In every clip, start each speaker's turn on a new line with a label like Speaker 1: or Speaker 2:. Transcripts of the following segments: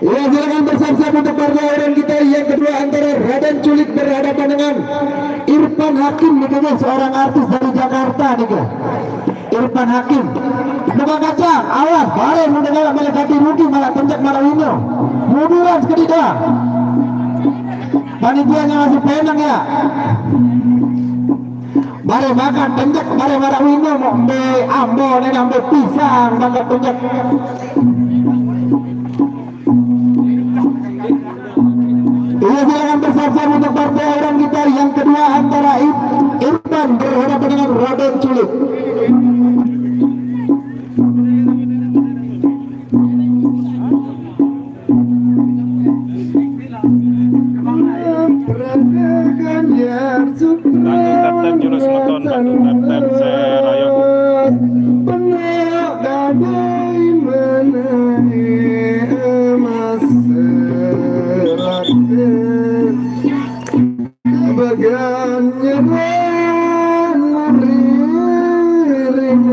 Speaker 1: Ya, silakan bersiap-siap untuk pergaulan kita yang kedua antara Raden Culik berhadapan dengan Irfan Hakim nih, seorang artis dari Jakarta nih, Irfan Hakim. Buka kaca, awas, balik mendengar malah ganti rugi, malah pencet malah wino. Munduran seketika. Panitianya masih penang ya. Bare makan pencet, bare malah wino, ambe ambo, neng ambe pisang, bangga pencet. Iya, silakan bersiap-siap untuk partai orang kita yang kedua antara Irfan berhadapan dengan Raden Culik.
Speaker 2: Tap-tap jurus meton, tap-tap serayo. Bagian nyerah Silakan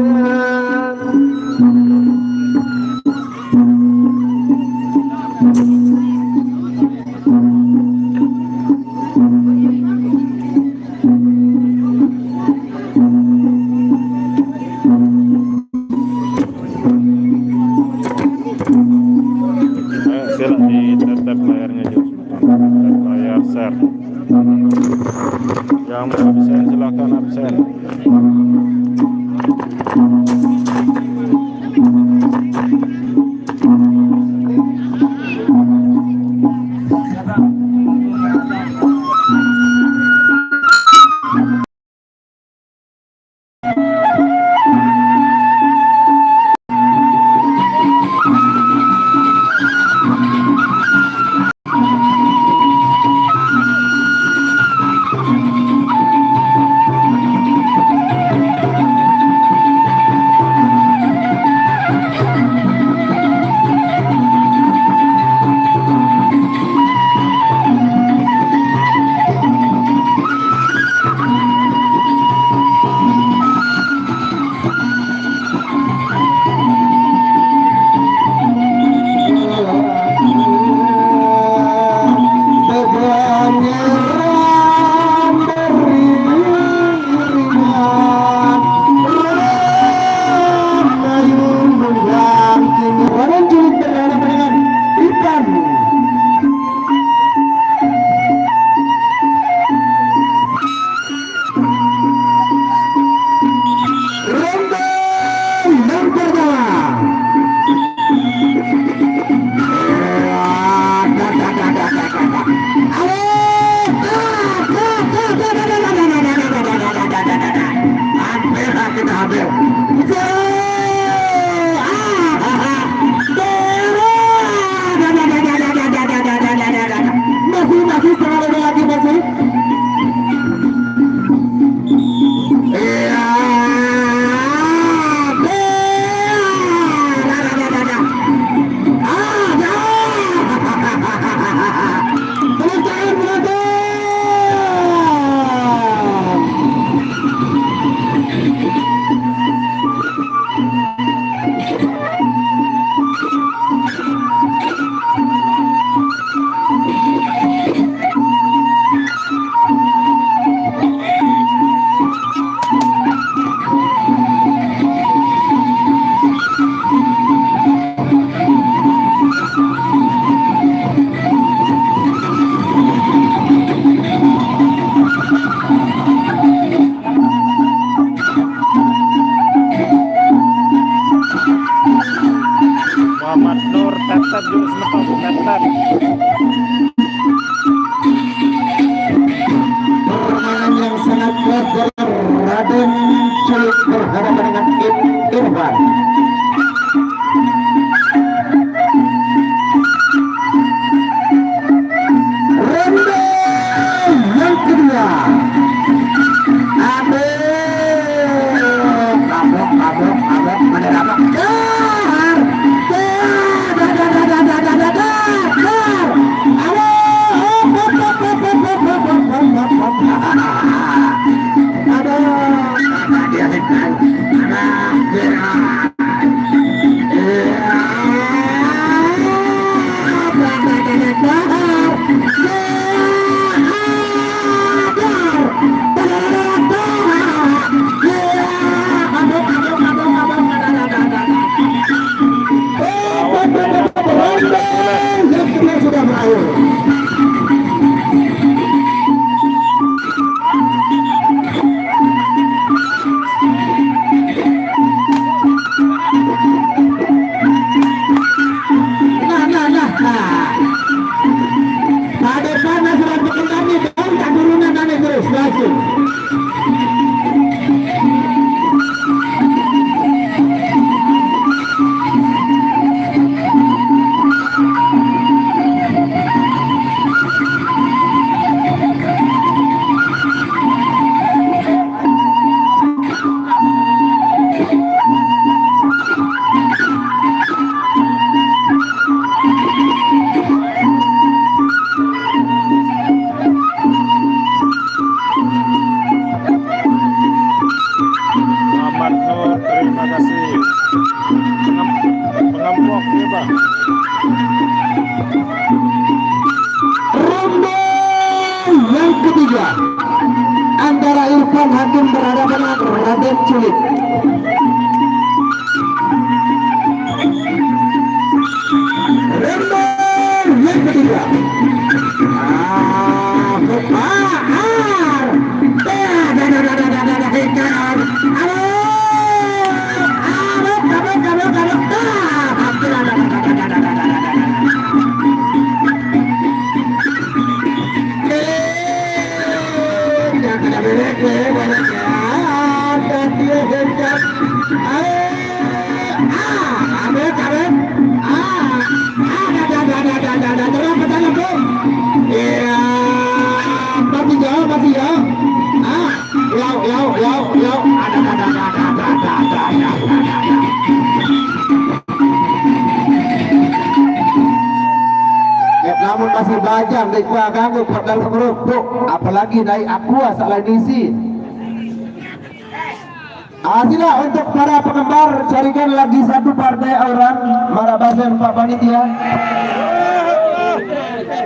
Speaker 2: ditetap layarnya Jos. Layar share. Yang mau absen silakan absen. Muhammad Nur tetap jurus lepas tetap.
Speaker 1: Permainan yang sangat kuat dari Raden Culik berhadapan dengan Irfan. Ronde yang kedua. Abok, Culik. Rembang yang ketiga. Masih ya. Namun masih bajang naik ganggu dalam kerupuk, apalagi naik aqua salah diisi. Sila untuk para penggemar carikan lagi satu partai orang marabasen Pak Panitia.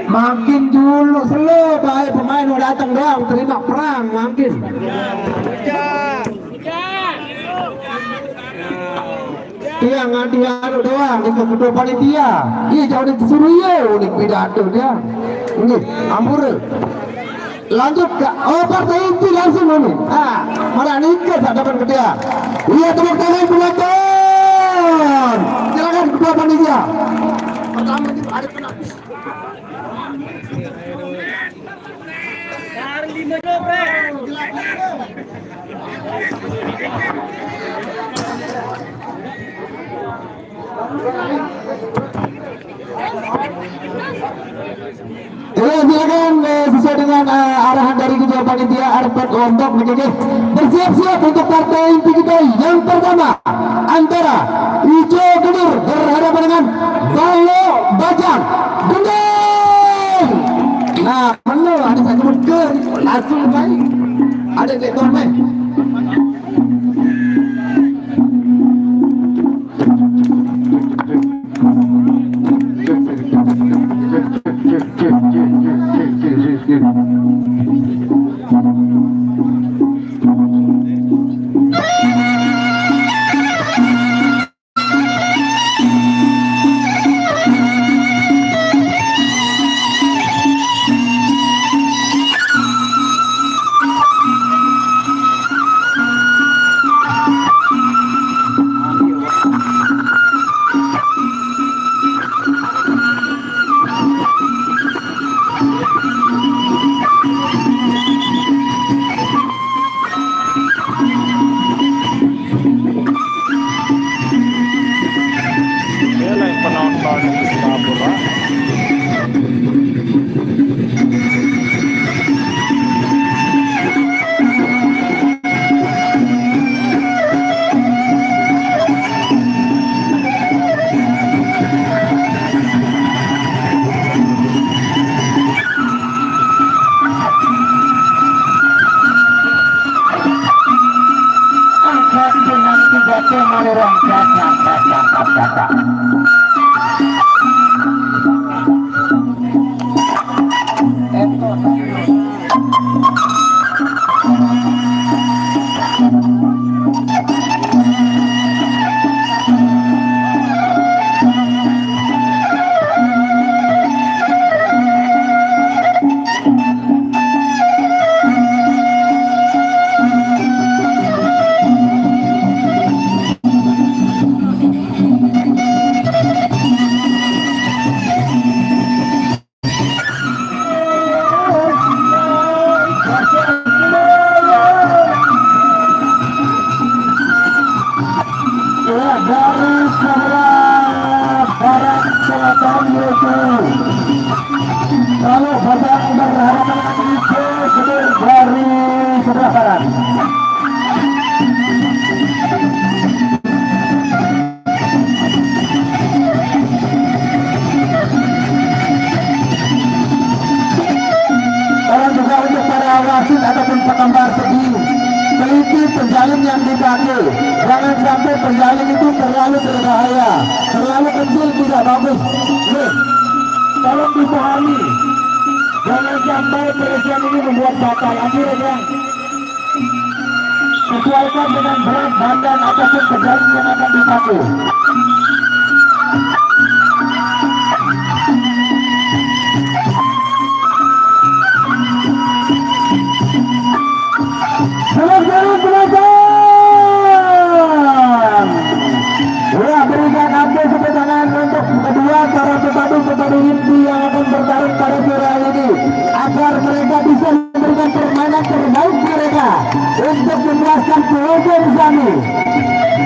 Speaker 1: Makin dulu slow baik pemain udah datang doang terima perang makin. Iya ngadu doang di ketua panitia. Iya jauh disuruh ya unik pidato dia. Ini ampur. Lanjut ke partai inti langsung ini. Malah nikah saat dapat ke dia. Iya tepuk tangan penonton. Silakan ketua panitia. Pertama itu ada penonton. Dari 5 dobrek. Silakan sesuai dengan arahan dari ketua panitia Arfad untuk menjadi bersiap-siap untuk partai inti kita yang pertama antara Hijau Gedir berhadapan dengan Balo Bajang Gendeng. Nah, mana ada saya sebut ke langsung baik. Ada lektor baik. Jangan sampai penjalin itu terlalu berbahaya, terlalu kecil tidak bagus. Tolong dipahami, jangan sampai presiden ini membuat batal. Akhirnya sesuaikan dengan berat badan ataupun pedang yang akan dipakai. Berikan update ketegangan untuk kedua para pepadu inti yang akan bertarung pada sore hari ini agar mereka bisa memberikan permainan terbaik mereka untuk memuaskan penonton kami.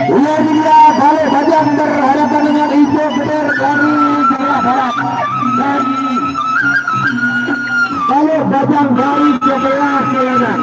Speaker 1: Ia dia Balai Bajang berhadapan dengan Ijo Geder dari Jawa Barat dan Balai Bajang dari Jawa Selatan.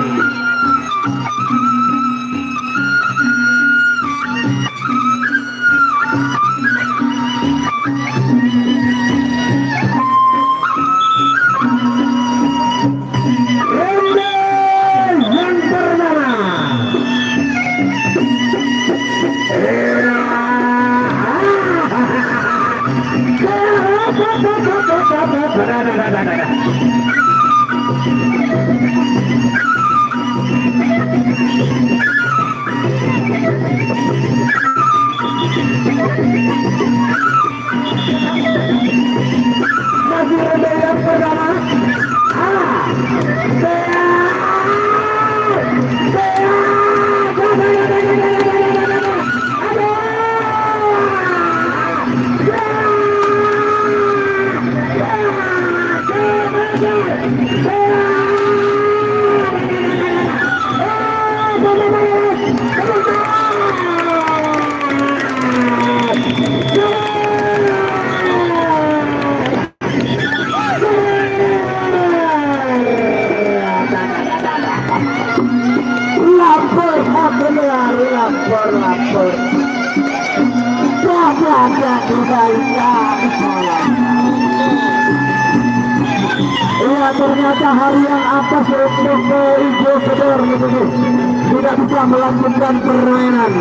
Speaker 1: Masih ada yang pertama. Iya, ternyata hari yang atas untuk Ijo Geder tidak bisa melanjutkan permainan.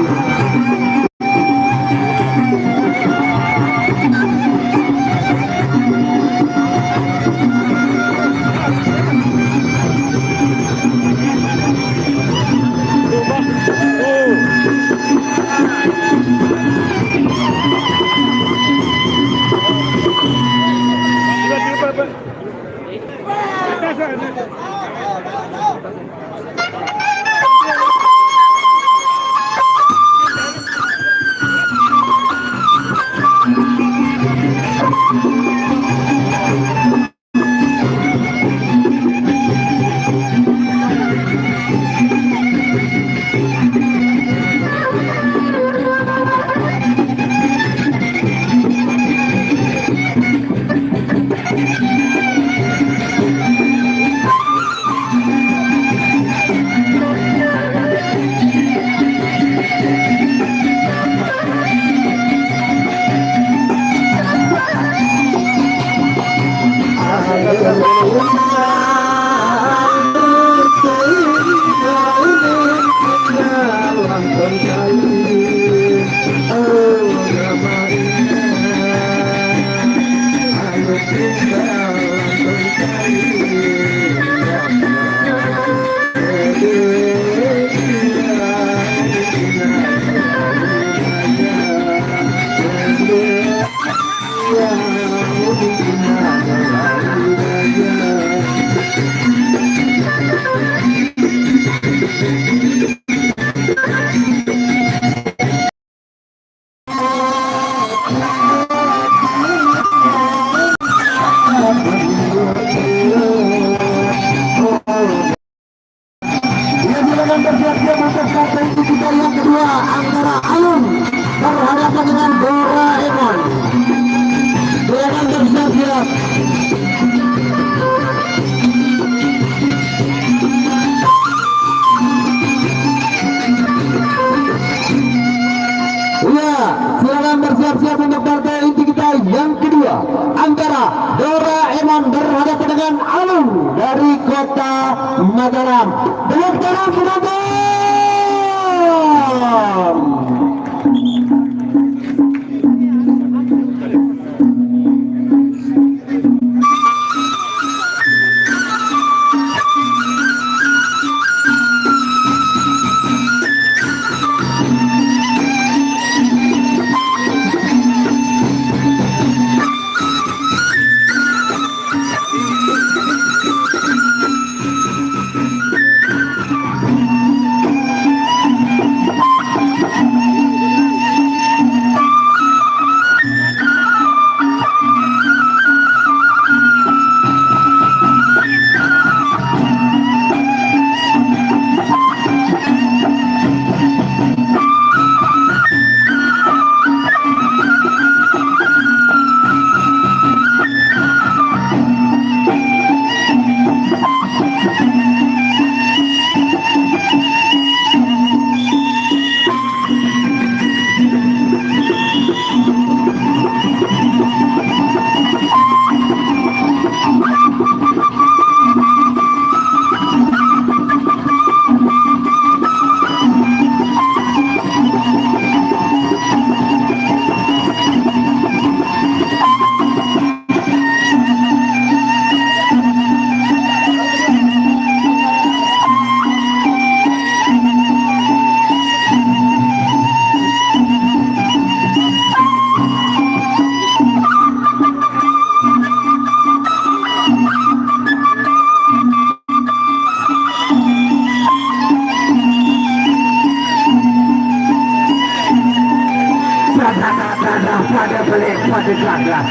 Speaker 1: Bersiap-siap untuk strategi kita yang kedua antara Alun berhadapan dengan Doraemon. Silakan bersiap-siap. Ya, silakan bersiap-siap untuk partai inti kita yang kedua antara Doraemon berhadapan dengan Alun dari Kota Mataram. Tepuk tangan penonton. pada balik pada gagal.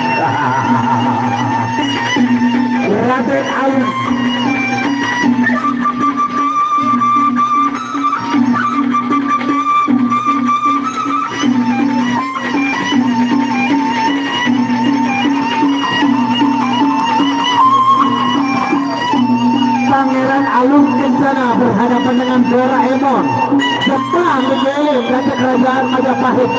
Speaker 1: Raden Alun Pangeran Alun Kencana berhadapan dengan Doraemon Jepang Miguel Raja Kerajaan Majapahit.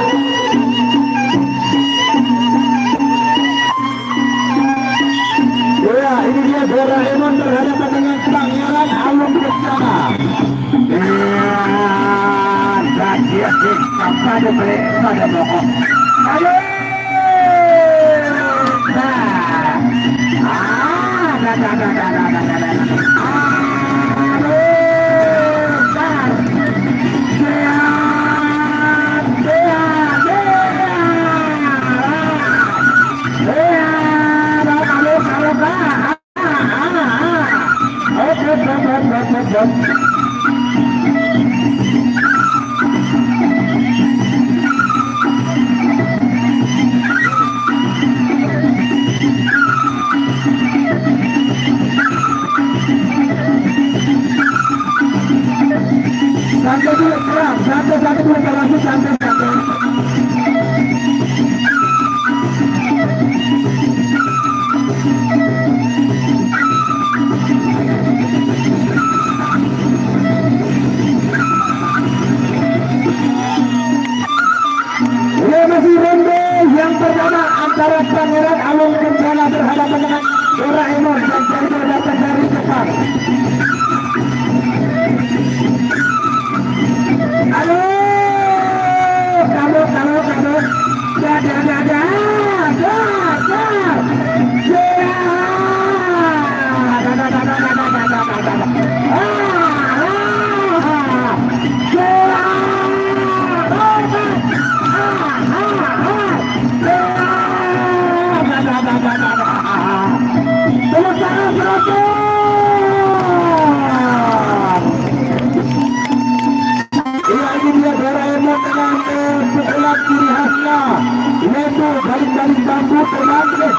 Speaker 1: Ya, ini dia Doraemon berhadapan dengan Pangeran Alun Kencana. Dan dia pada balik pada pokok. Ayo! Sampai dulu serang, satu dua berlaku sampai satu. Ini masih ronde yang pertama antara Pangeran Alun Kencana berhadapan dengan Doraemon yang baru datang dari Jepang. Halo, kamu, pukulan kiri khasnya yaitu balik-balik bambu termangkit.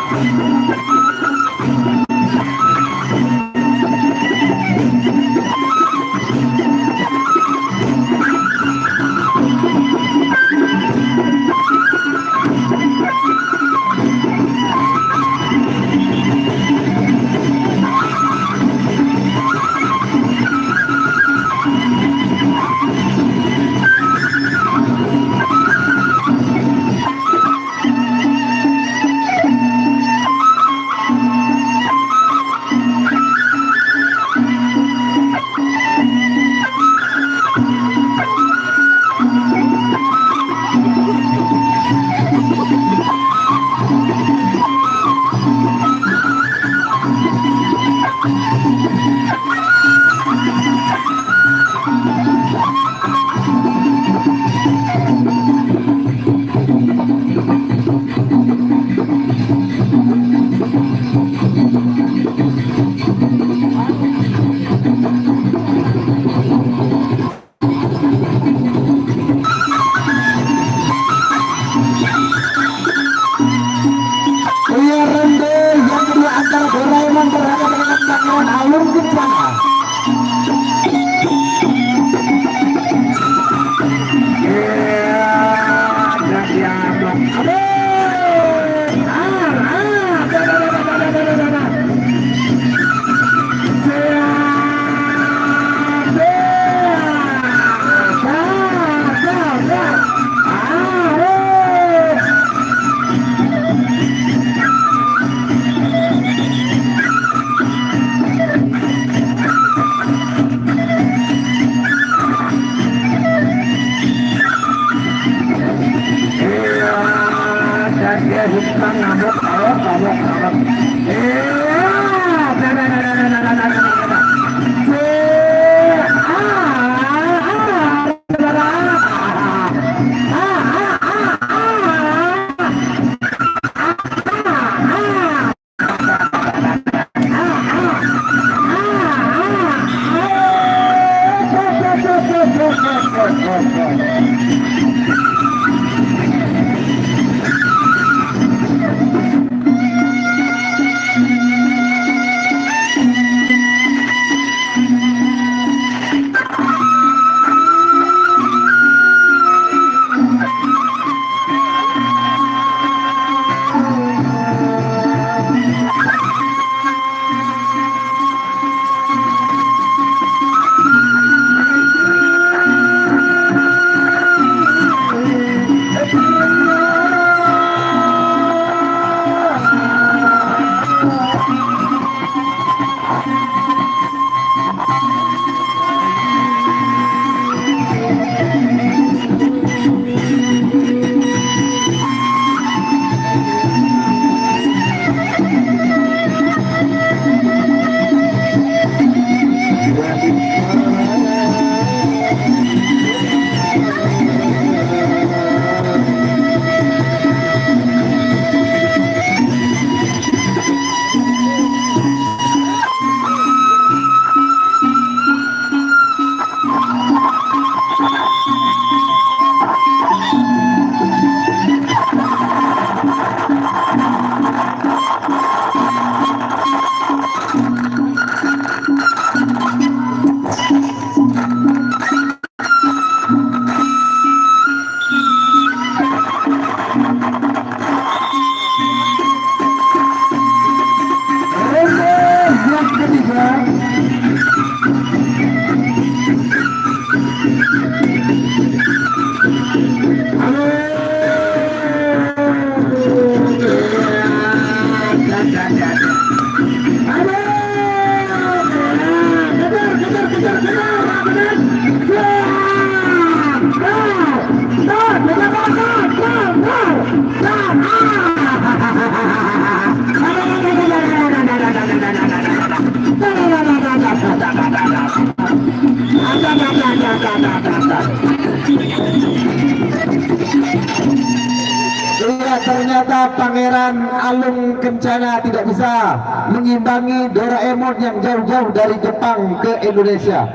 Speaker 1: ternyata Pangeran Alung Kencana tidak bisa mengimbangi Doraemon yang jauh-jauh dari Jepang ke Indonesia.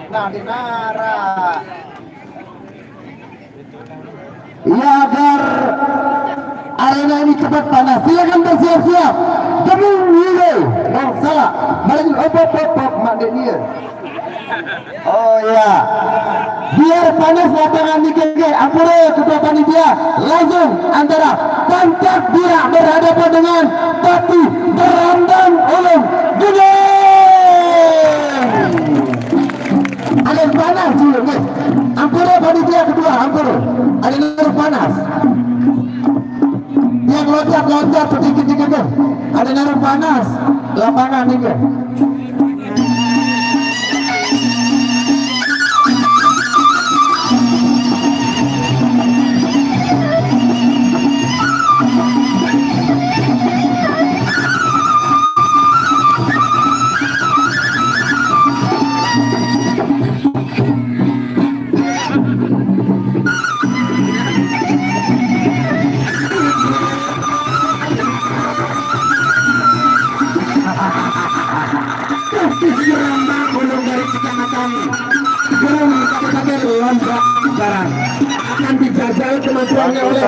Speaker 1: Nah, dinara. Ya, agar arena ini cepat panas. Silakan bersiap-siap. Demung Wile. Oh, salah. Balik op Mak Denier. Oh ya. Biar panas lapangan di GG. Ampure ketua panitia. Langsung antara Pantak Bira berhadapan dengan Pati Berandang Ulung Gede. Ada yang panas dulu nih. Ampure panitia kedua. Ampure. Ada yang panas. Yang loncat sedikit-sedikit kan. Ada naruh panas lapangan ini kan. Akan dijajal kemampuannya oleh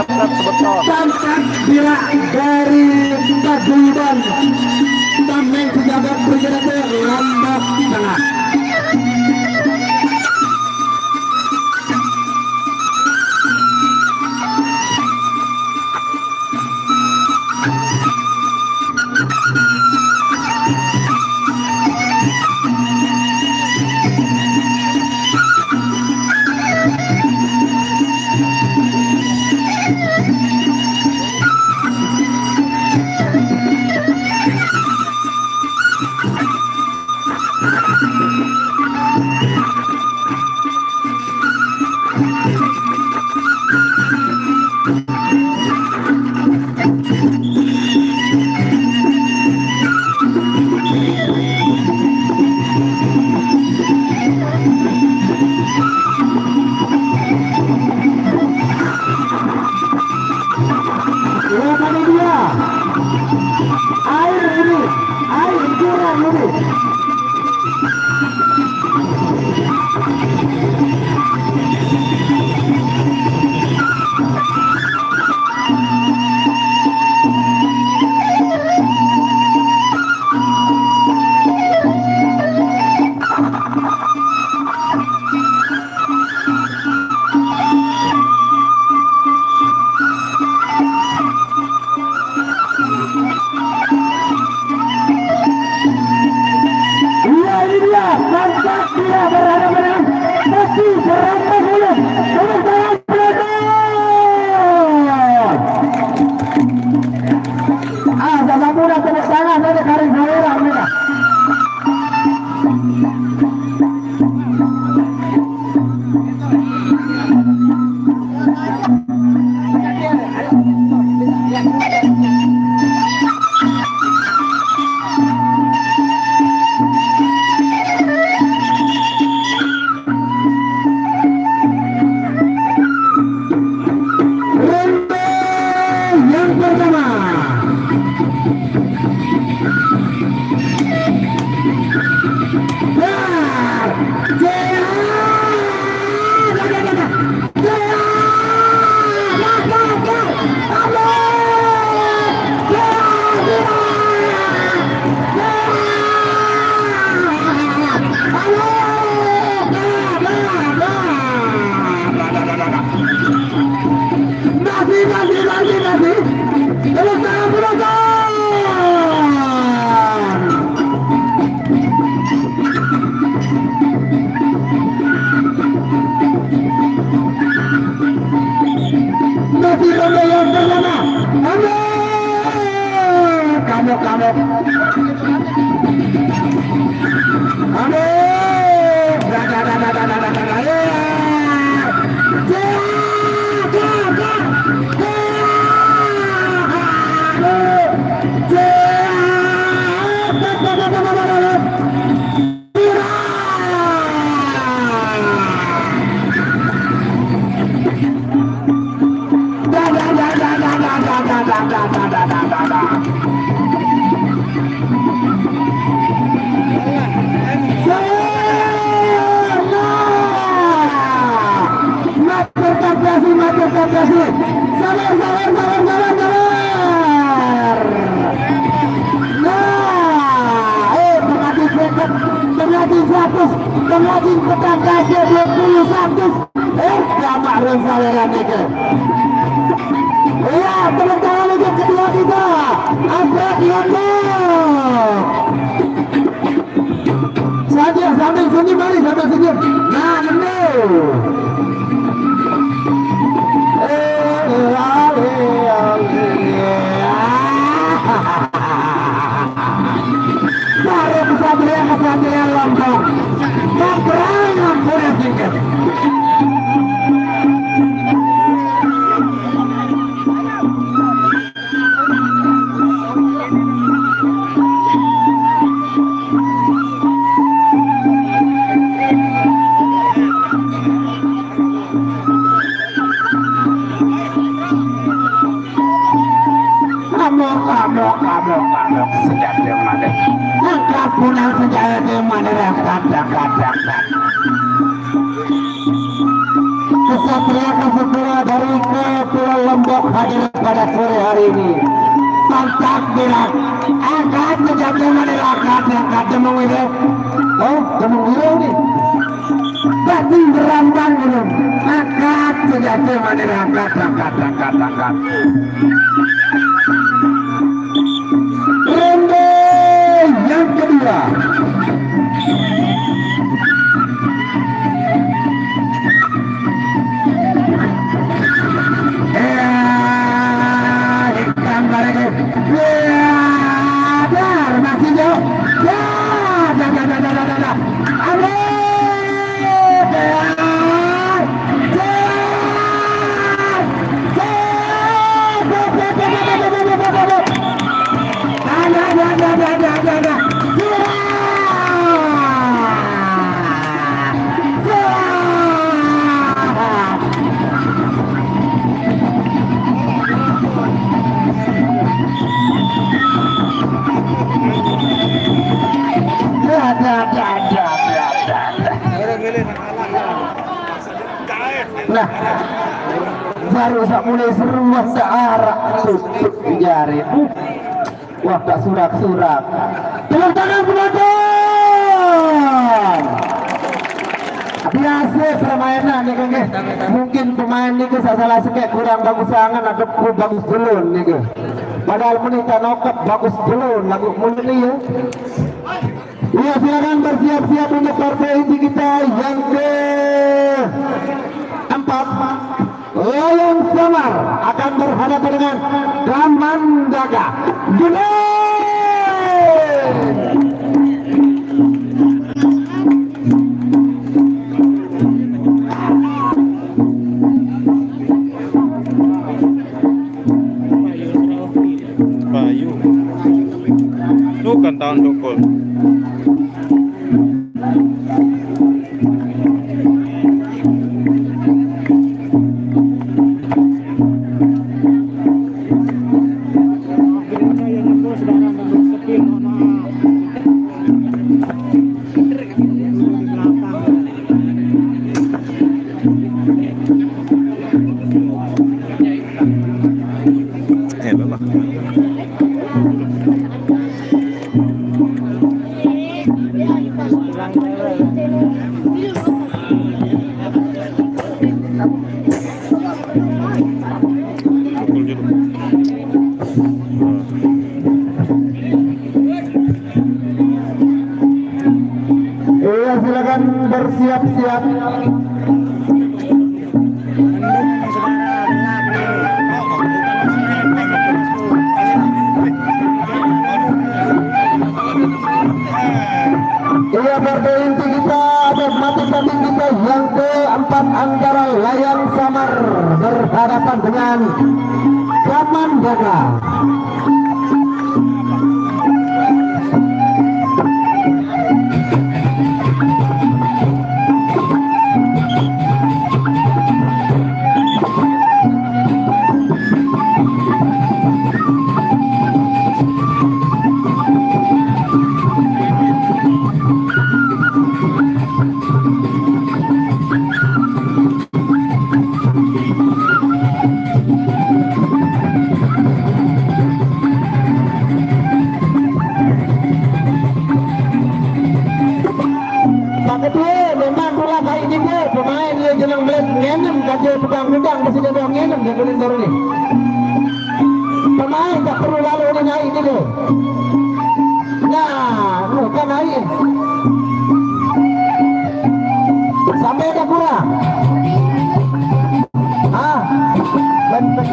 Speaker 1: Pantak Bira dari Paguyuban. Tameng sejabat bergerak Lombok Tengah. Aduh, kasih mantap kasih. Sabar. Nah, penalti second, penalti 100, penalti ketangkasnya 21. Gamak Ronsaweran itu. Ya, tepuk tangan untuk kedua kita. Afrod Yono. Saja sambil senyum mari, sambil senyum. Nah, benar. Baru kesatria Lombok. Keberangan boleh singkat. Kamok sejak dia mana? Angkat punang sejak dia mana? Dak. Kesatria dari Pulau Lombok hadir pada sore hari ini. Mantap bilang, angkat sejak dia mana? Angkat demung itu. Oh, demung itu nih. Berarti berambang belum? Angkat sejak dia mana? Angkat. Yang kedua, masih jauh. Nah, baru mulai seru searah tutup jari. Wah, tak surak. Tepuk tangan penonton. Biasa permainan nih kan, mungkin pemain nih salah sekek kurang bagus sangat atau kurang bagus dulu nih. Padahal menita nokap bagus dulu lagu mulai nih ya. Ya, silakan bersiap-siap untuk partai inti kita yang keempat. Layang Samar akan berhadapan dengan Gamandaga.
Speaker 2: Bayu. Itu kan tahun tukul. Silakan bersiap-siap. Iya, partai inti kita atau mati-mati kita yang keempat antara Layang Samar berhadapan dengan Gamandaga.
Speaker 1: aja tukang gendang di sini doang nginep dia kulitor ini. Pemain tak perlu lalu ini naik ini loh. Nah, bukan naik. Sampai ada kurang. Ah, benar.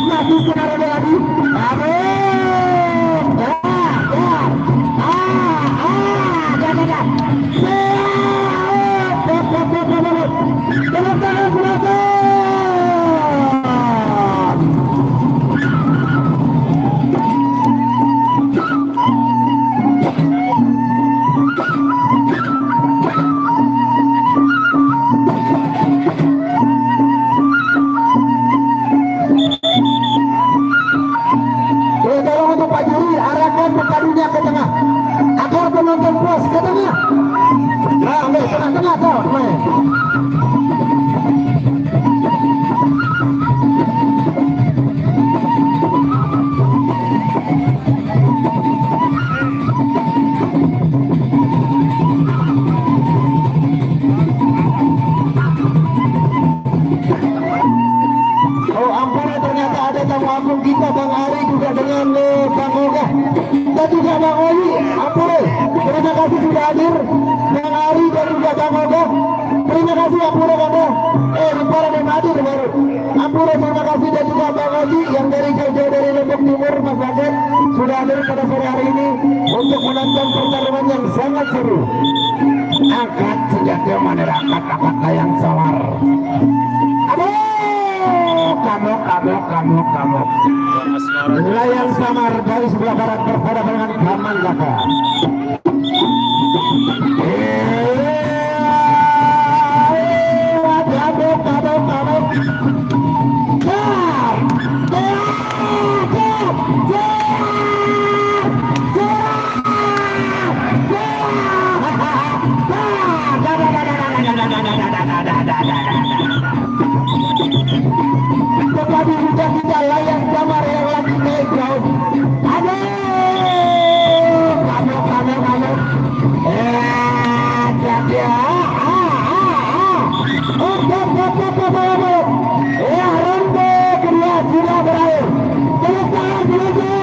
Speaker 1: Masih sekarang lagi. Kita Bang Ari juga dengan Bang Oga dan juga Bang Oli. Ampun, terima kasih sudah hadir Bang Ari dan juga Bang Oga. Terima kasih Ampun Anda. Para yang hadir baru. Ampun, terima kasih dan juga Bang Oji yang dari jauh-jauh dari Lombok Timur Mas Baget sudah hadir pada sore hari ini untuk menonton pertarungan yang sangat seru. Angkat senjata manera angkat layang samar. Kamu layang samar dari sebelah barat berhadapan dengan Kaman Laka. Tetapi sudah kita layang samar yang lagi naik jauh. Aduh, kamu. Ya, ronde kedua sudah berakhir. Tepuk tangan penonton.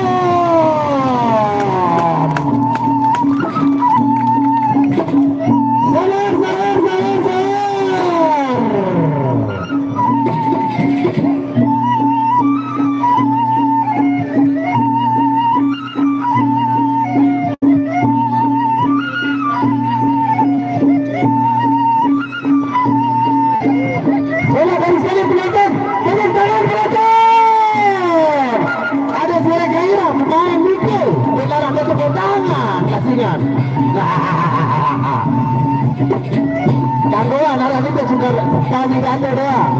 Speaker 1: Gangguan arah ini sudah kali ada doang.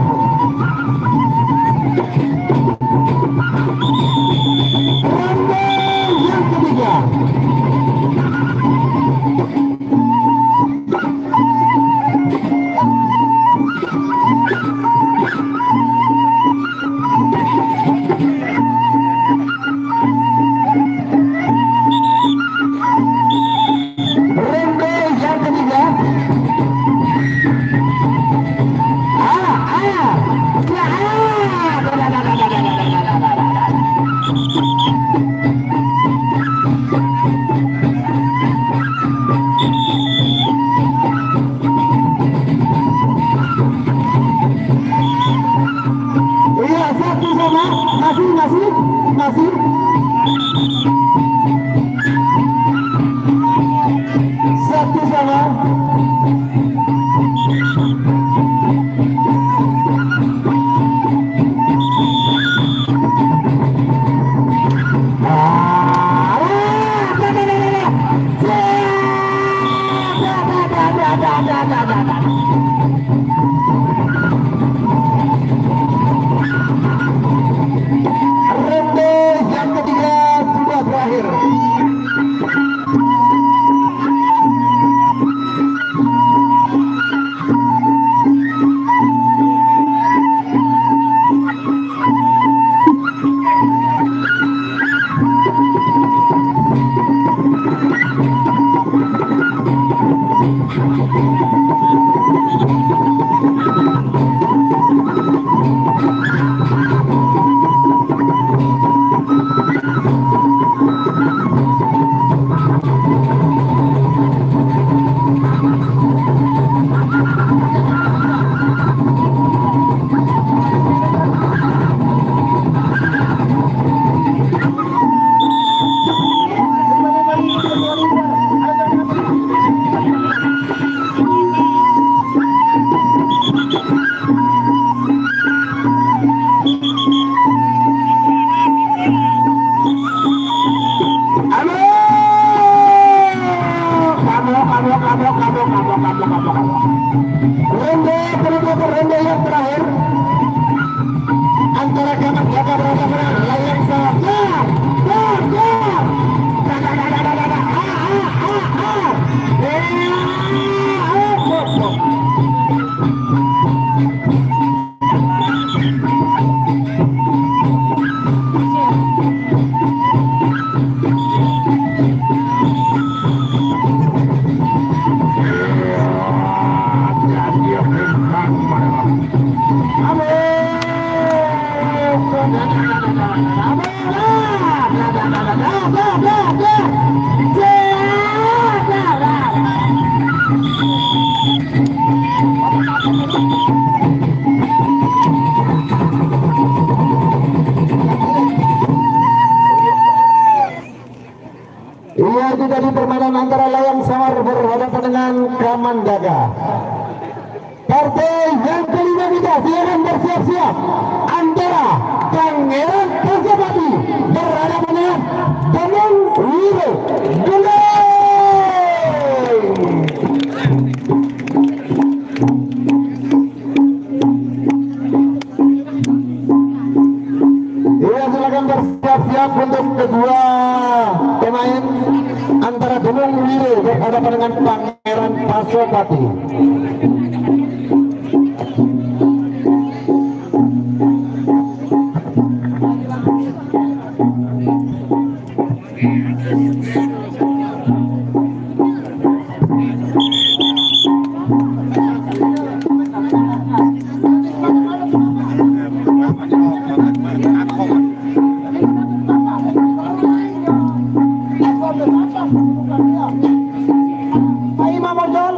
Speaker 1: Ronde yang ketiga.
Speaker 2: masih satu sama. Ronde yang ketiga sudah berakhir. Ronde yang terakhir antara Gaman Daga berada menang layang sama Ia juga di permainan antara Layang Samar berhadapan dengan Gaman Daga. Partai yang kelima kita silakan bersiap-siap antara Pangeran Pasopati berhadapan dengan Tanung Wiro Gunung. Ia silakan bersiap-siap untuk kedua pemain antara Gunung Wiro berhadapan dengan Pangeran Pasopati. Imam Odol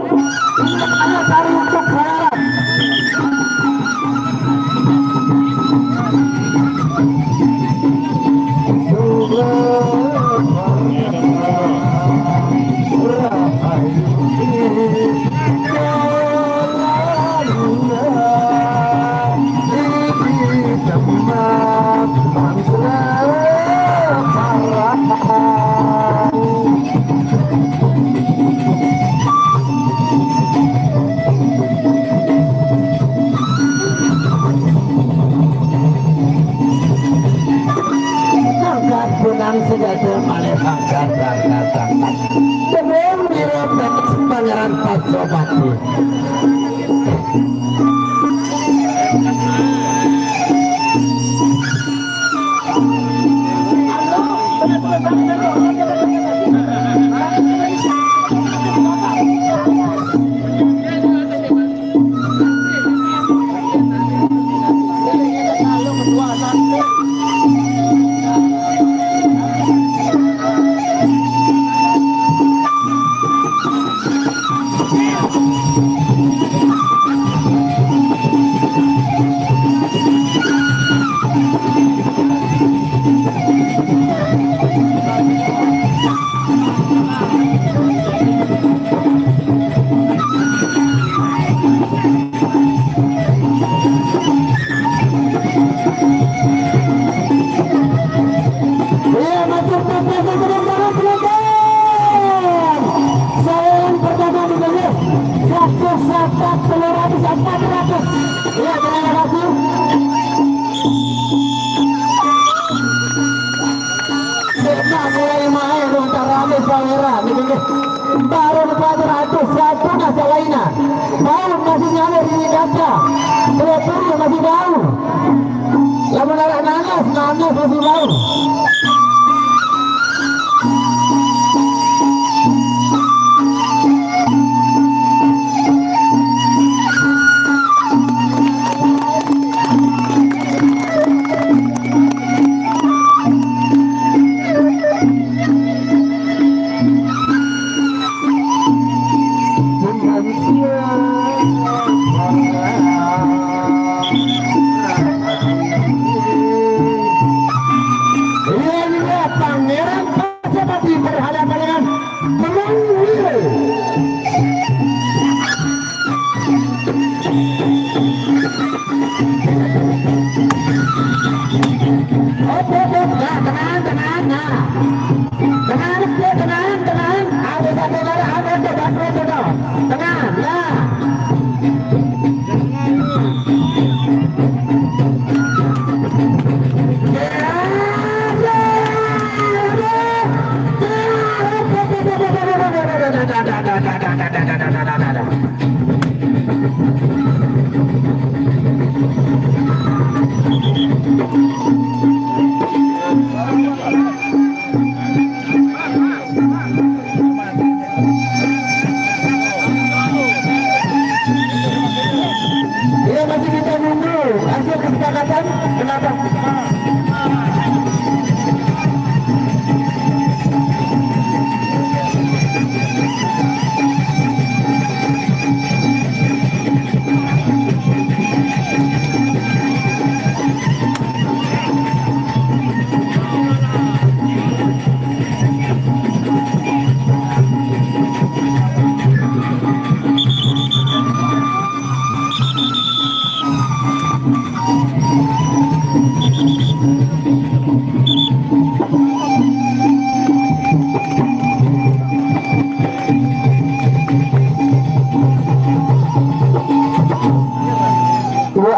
Speaker 2: 100. Ya, terima kasih. Kita mulai main untuk rame selera. Baru lepas 100 nasa lainnya. Bau masih nyala di kaca. Telur masih bau. Lamun ada nanas masih bau.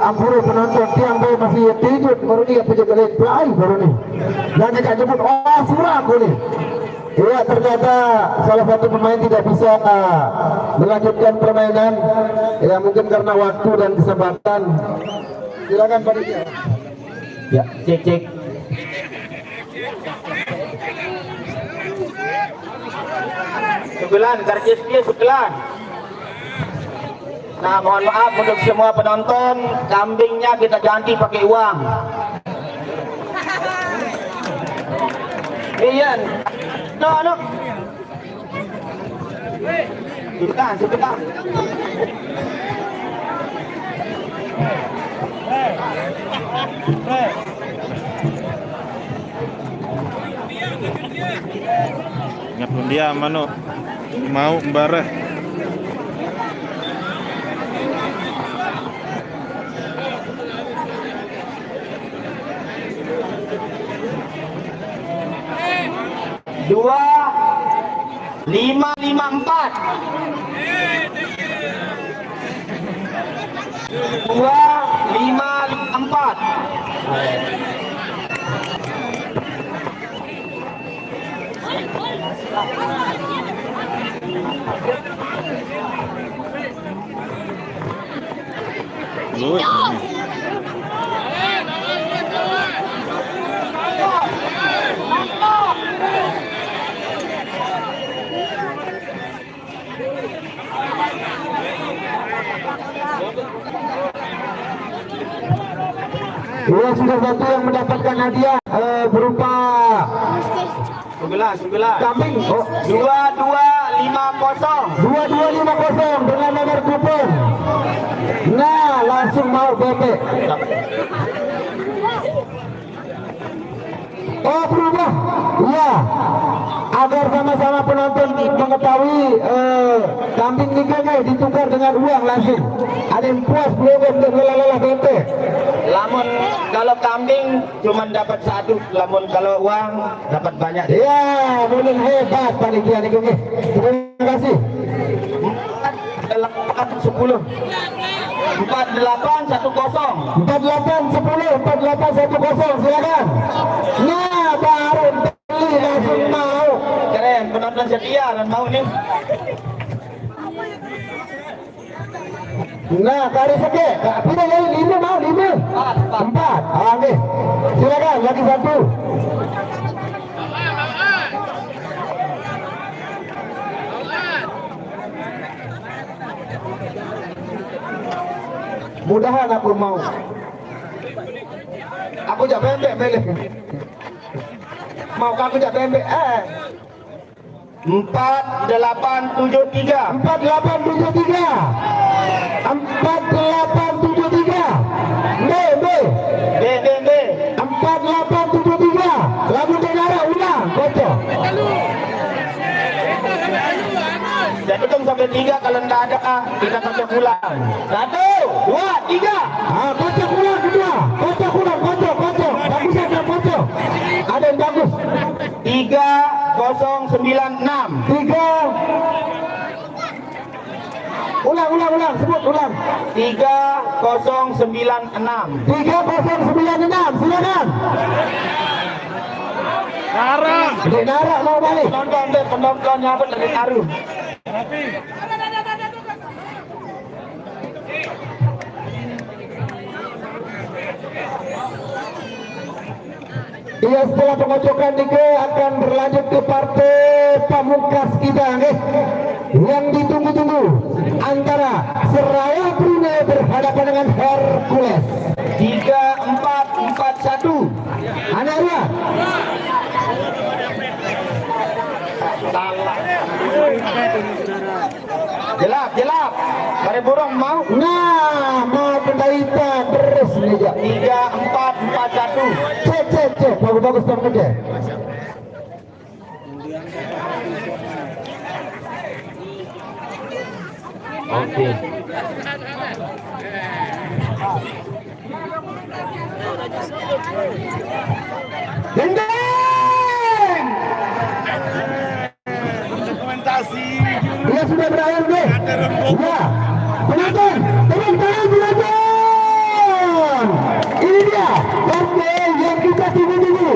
Speaker 2: Ampun penonton tiang bayi masih tidur baru dia penjaga lain pelai baru nih dan dia jemput surah aku nih. Ya ternyata salah satu pemain tidak bisa melanjutkan permainan ya mungkin karena waktu dan kesempatan. Silakan Pak Diki. Ya cek.
Speaker 3: Sebelan karcis dia sebelan. Nah mohon maaf untuk semua penonton, kambingnya kita ganti pakai uang. Ian, no. Sebentar.
Speaker 4: Ngapun dia mano mau mbare.
Speaker 3: Dua 554
Speaker 2: Ya sudah satu yang mendapatkan hadiah berupa
Speaker 3: sebelah
Speaker 2: kambing
Speaker 3: 2250
Speaker 2: dengan nomor kupon. Nah langsung mau BP. Oh berubah ya agar sama-sama penonton mengetahui kambing nikahnya ditukar dengan uang langsung. Ada yang puas belum untuk lelah BP.
Speaker 3: Lamun kalau kambing cuma dapat satu, lamun kalau uang dapat banyak.
Speaker 2: Ya mulai hebat panitia nih. Terima kasih.
Speaker 3: 10. 48-10.
Speaker 2: 48-10, 48-10, silakan. Nah, baru beli langsung mau.
Speaker 3: Keren, penonton setia dan mau nih.
Speaker 2: Nah, kali seke, tidak lagi 5 mau 5. 4. Oke, silakan lagi 1. Mudahan aku mau. Aku jak bembek beli. Mau aku jak bembek
Speaker 3: 4873.
Speaker 2: 4873. 4873. B.
Speaker 3: B.
Speaker 2: 4873. Lagu negara ulang, kocok.
Speaker 3: Dan hitung sampai 3, kalau tidak ada kita kocok ulang. 1, 2, 3.
Speaker 2: Ah, kocok ulang kedua. Kocok ulang, kocok. Bagus ada kocok. Ada yang bagus.
Speaker 3: 3096.
Speaker 2: 3. Ulang, sebut ulang.
Speaker 3: 3096.
Speaker 2: 3096, silakan.
Speaker 4: Sekarang.
Speaker 2: Dek Nara mau balik.
Speaker 3: Penonton apa dari Arum.
Speaker 2: Iya, setelah pengocokan Nike akan berlanjut ke partai pamungkas kita nih, yang ditunggu-tunggu antara Seraya Brunei berhadapan dengan Hercules.
Speaker 3: 3441.
Speaker 2: Anak-anak,
Speaker 3: Jelap. Bare burung mau.
Speaker 2: nah mau penderita terus nih ya.
Speaker 3: 3441.
Speaker 2: Cek, bagus dong kerja.
Speaker 3: Oke.
Speaker 2: Dendeng!
Speaker 4: Dokumentasi.
Speaker 2: Dia sudah berakhir deh. Ya, penonton, penonton. Ini dia partai yang kita tunggu-tunggu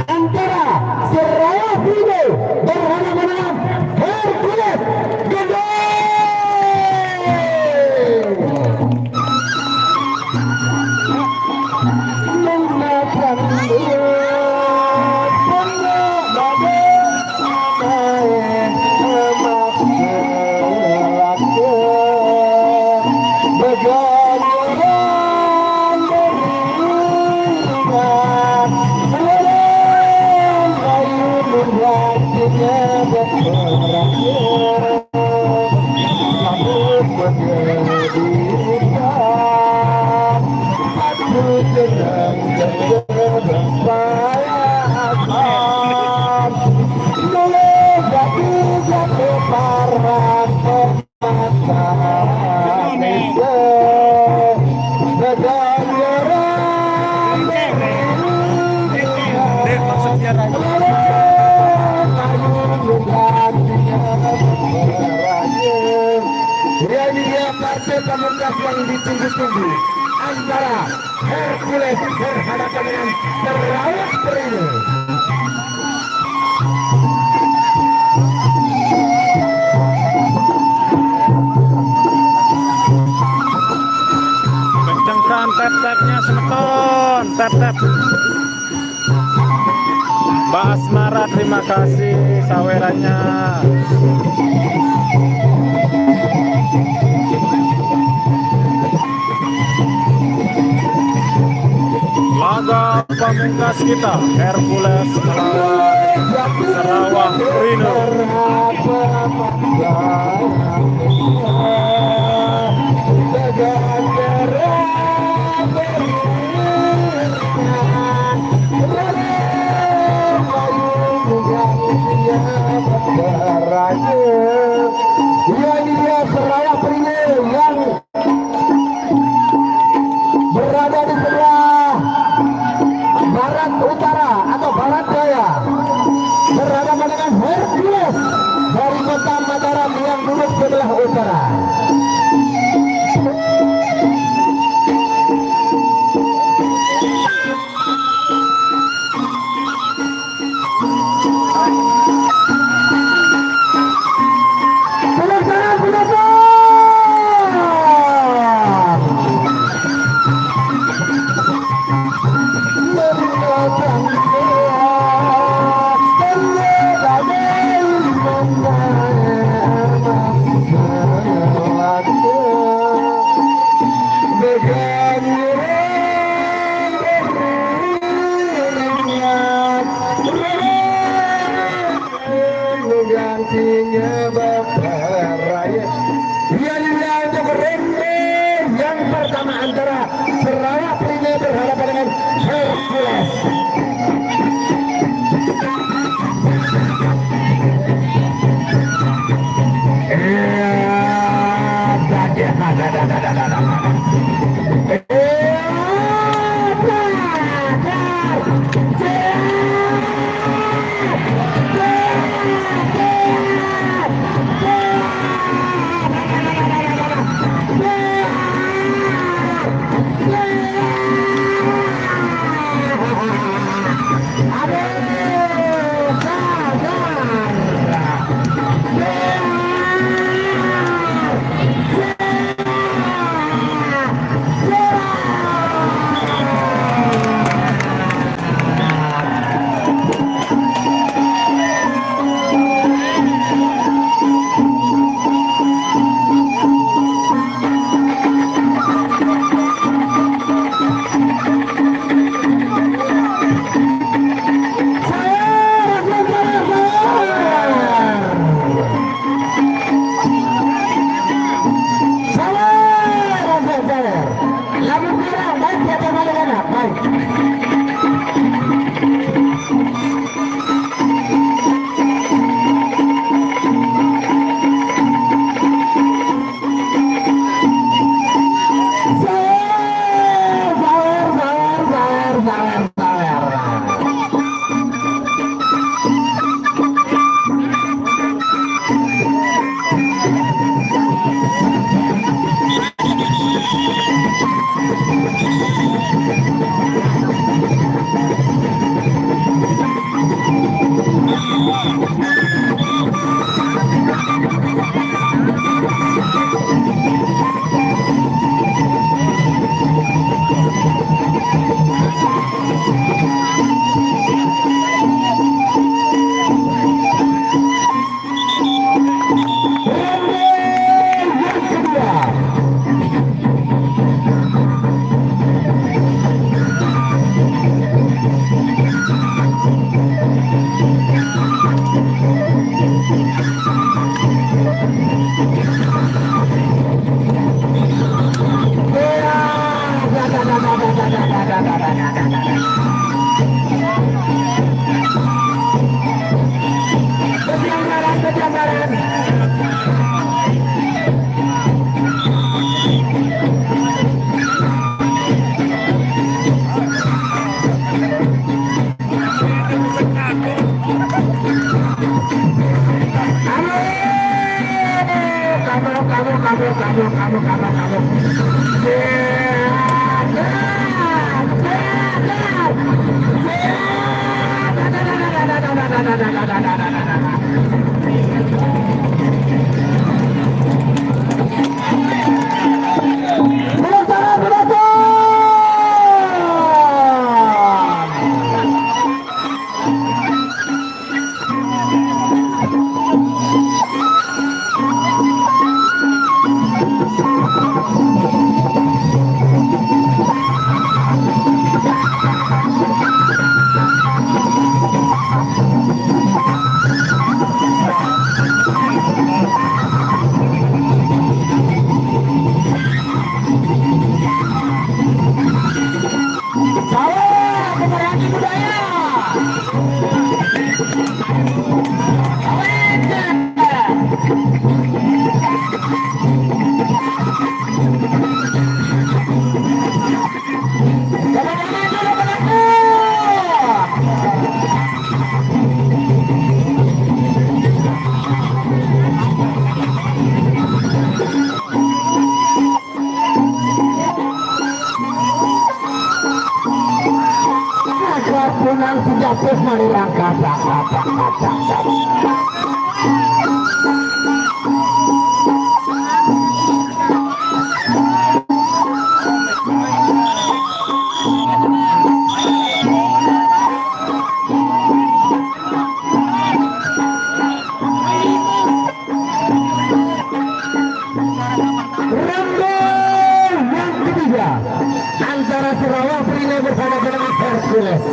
Speaker 2: antara Seraya Brunei berhadapan dengan Hercules partai pamungkas yang ditunggu-tunggu antara Hercules berhadapan dengan Seraya Brunei.
Speaker 4: Kencengkan tap-tapnya semeton. Tap-tap. Mbak Asmara, terima kasih sawerannya. Laga pamungkas kita Hercules melawan Sarawak Brunei.
Speaker 2: Ini dia Sarawak Brunei yang berada di sebelah barat utara atau barat daya, berhadapan dengan Hercules dari kota Mataram yang duduk sebelah utara. antara Sarawak Rino berhadapan dengan Hercules. Punan sejatuh marilang kata. Yang ketiga antara Sarawak Rino bersama dengan Hercules.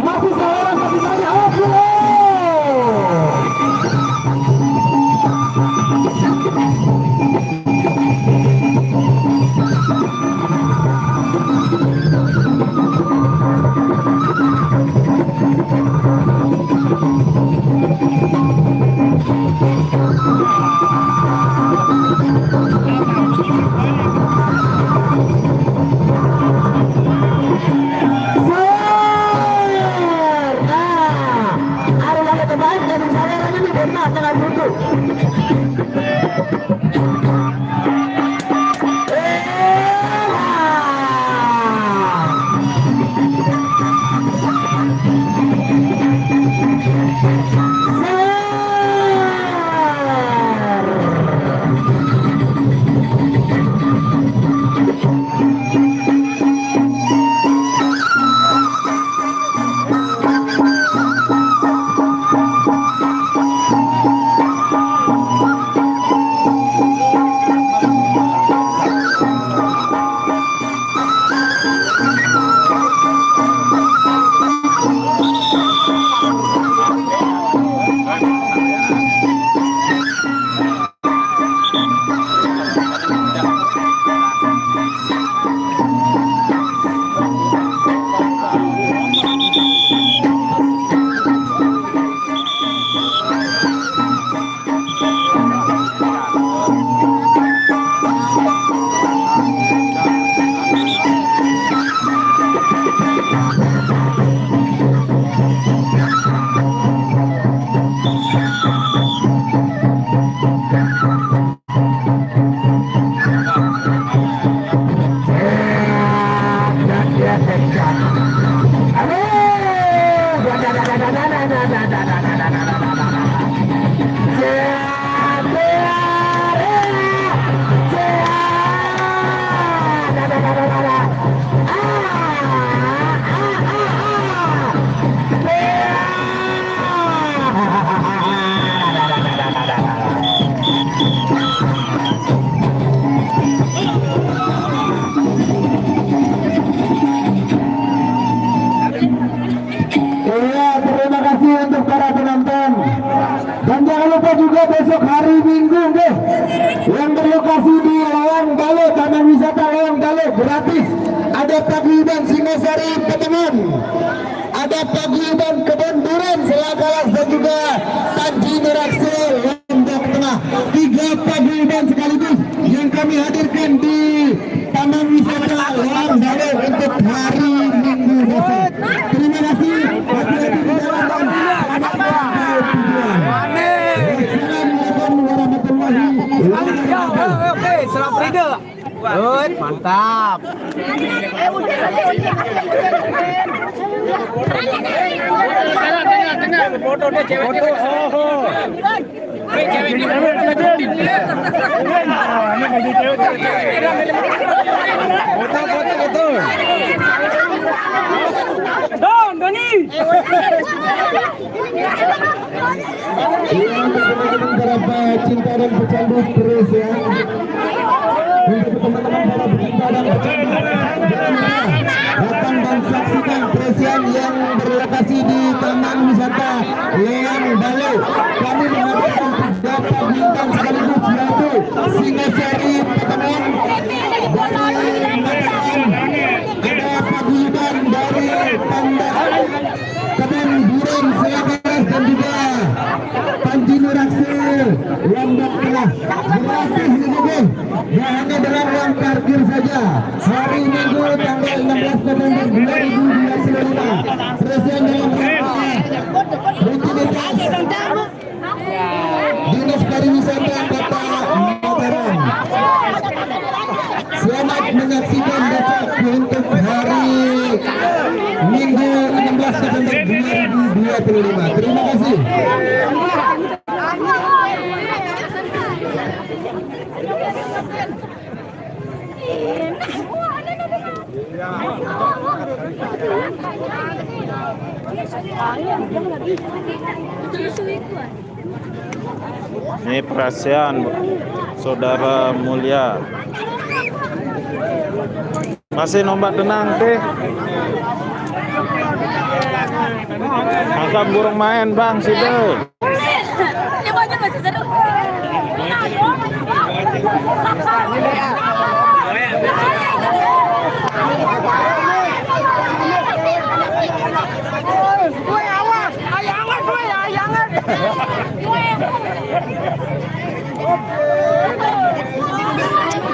Speaker 2: Masih seorang masih banyak juga besok hari Minggu deh, yang berlokasi di Lawang Dalu, Taman Wisata Lawang Dalu, gratis. Ada paguyuban Singasari Peteman, ada paguyuban Kebon Duren Selakalas, dan juga Tanji Merakse Lombok Tengah. 3 paguyuban sekaligus yang kami hadirkan di Taman Wisata Lawang Dalu untuk hari Minggu besok. Terima kasih. Hati-hati di jalan dan selamat tujuan.
Speaker 3: Oke, selamat Frida. Mantap. Foto deh cewek. Cewek di foto. Don, Doni.
Speaker 2: Berapa cinta dan pecandu terus ya. Untuk teman-teman para pecinta dan pecandu, datang dan saksikan presiden yang berlokasi di Taman Wisata Lawang Dalu. Kami mengadakan 3 paguyuban sekaligus, yaitu Singasari Peteman dari Mataram, ada paguyuban dari Pandaan, Kebon Duren Selakalas, dan juga Tanji Merakse Lombok Tengah. Gratis juga, hanya dalam uang parkir saja. Hari Minggu tanggal 16 November 2025. Presiden dalam rutinitas Dinas Pariwisata Kota Mataram. Selamat menyaksikan besok untuk hari Minggu 16 November 2025. Terima kasih.
Speaker 5: Terus
Speaker 4: Ini perhatian saudara mulia. Masih nombak tenang teh. Angkat burung main bang situ.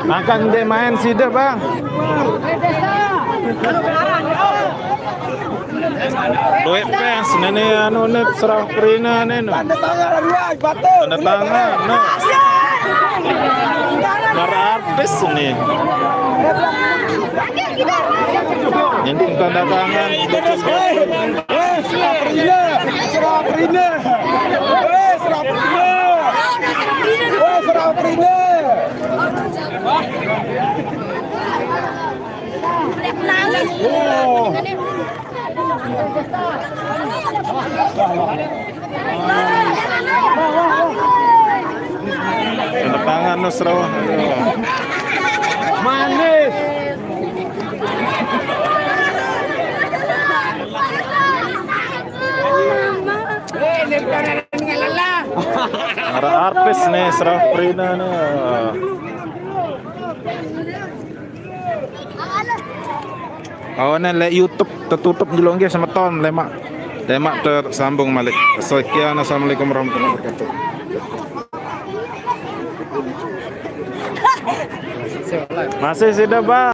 Speaker 4: Makan deh main situ bang. Duit pens nene anu nih serah perina nene. Tanda tangan no. Para artis nih. Ini tanda tangan.
Speaker 3: Serah perina.
Speaker 4: Tanda tangan no serah.
Speaker 3: Manis.
Speaker 4: Para artis nih serah perina nih. Awan le YouTube tertutup jelongge sama ton lemak tersambung malik. Sekian, assalamualaikum warahmatullahi wabarakatuh. Masih sudah bang.